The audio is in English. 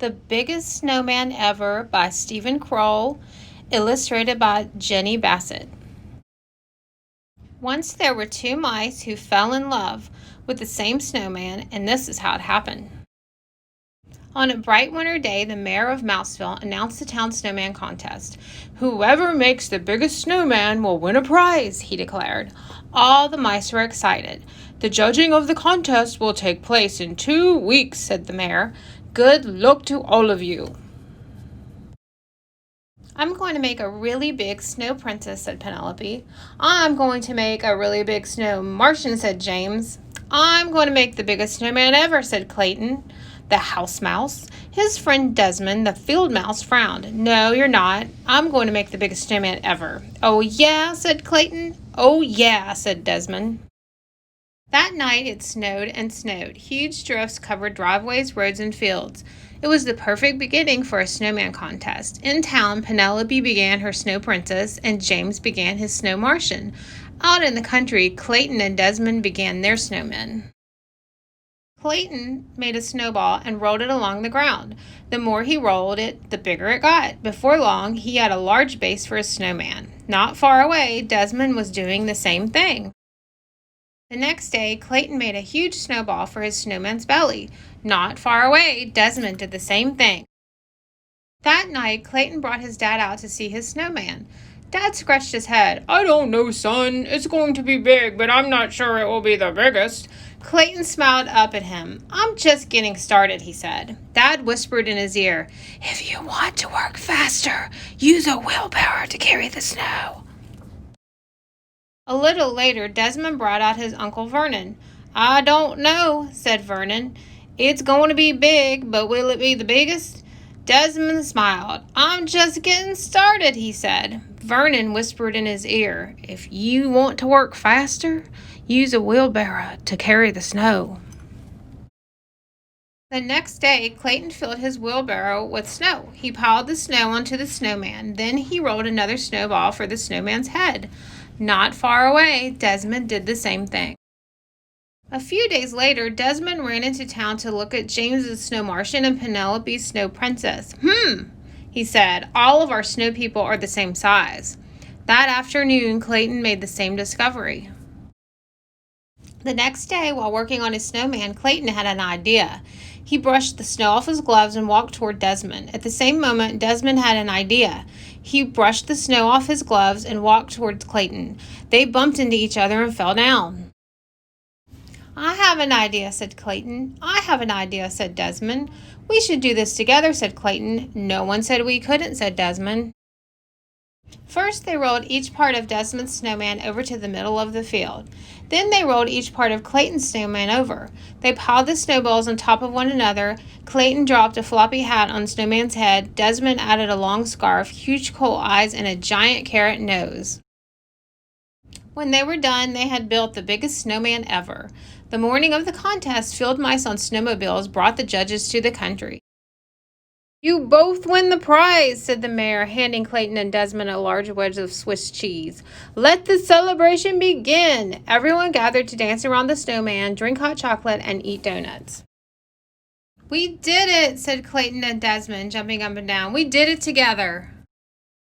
The Biggest Snowman Ever by Stephen Kroll, illustrated by Jenny Bassett. Once there were two mice who fell in love with the same snowman, and this is how it happened. On a bright winter day, the mayor of Mouseville announced the town snowman contest. "Whoever makes the biggest snowman will win a prize," he declared. All the mice were excited. "The judging of the contest will take place in 2 weeks," said the mayor. "Good luck to all of you." "I'm going to make a really big snow princess," said Penelope. "I'm going to make a really big snow Martian," said James. "I'm going to make the biggest snowman ever," said Clayton, the house mouse. His friend Desmond, the field mouse, frowned. "No, you're not. I'm going to make the biggest snowman ever." "Oh, yeah," said Clayton. "Oh, yeah," said Desmond. That night it snowed and snowed. Huge drifts covered driveways, roads, and fields. It was the perfect beginning for a snowman contest. In town, Penelope began her snow princess, and James began his snow Martian. Out in the country, Clayton and Desmond began their snowmen. Clayton made a snowball and rolled it along the ground. The more he rolled it, the bigger it got. Before long, he had a large base for a snowman. Not far away, Desmond was doing the same thing. The next day, Clayton made a huge snowball for his snowman's belly. Not far away, Desmond did the same thing. That night, Clayton brought his dad out to see his snowman. Dad scratched his head. "I don't know, son. It's going to be big, but I'm not sure it will be the biggest." Clayton smiled up at him. "I'm just getting started," he said. Dad whispered in his ear, "If you want to work faster, use a wheelbarrow to carry the snow." A little later, Desmond brought out his Uncle Vernon. "I don't know," said Vernon. "It's going to be big, but will it be the biggest?" Desmond smiled. "I'm just getting started," he said. Vernon whispered in his ear, "If you want to work faster, use a wheelbarrow to carry the snow." The next day, Clayton filled his wheelbarrow with snow. He piled the snow onto the snowman. Then he rolled another snowball for the snowman's head. Not far away, Desmond did the same thing. A few days later, Desmond ran into town to look at James's snow Martian and Penelope's snow princess. He said, "All of our snow people are the same size." That afternoon, Clayton made the same discovery. The next day, while working on his snowman, Clayton had an idea. He brushed the snow off his gloves and walked toward Desmond. At the same moment, Desmond had an idea. He brushed the snow off his gloves and walked toward Clayton. They bumped into each other and fell down. "I have an idea," said Clayton. "I have an idea," said Desmond. "We should do this together," said Clayton. "No one said we couldn't," said Desmond. First, they rolled each part of Desmond's snowman over to the middle of the field. Then they rolled each part of Clayton's snowman over. They piled the snowballs on top of one another. Clayton dropped a floppy hat on Snowman's head. Desmond added a long scarf, huge coal eyes, and a giant carrot nose. When they were done, they had built the biggest snowman ever. The morning of the contest, field mice on snowmobiles brought the judges to the country. "You both win the prize," said the mayor, handing Clayton and Desmond a large wedge of Swiss cheese. "Let the celebration begin." Everyone gathered to dance around the snowman, drink hot chocolate, and eat donuts. "We did it," said Clayton and Desmond, jumping up and down. "We did it together."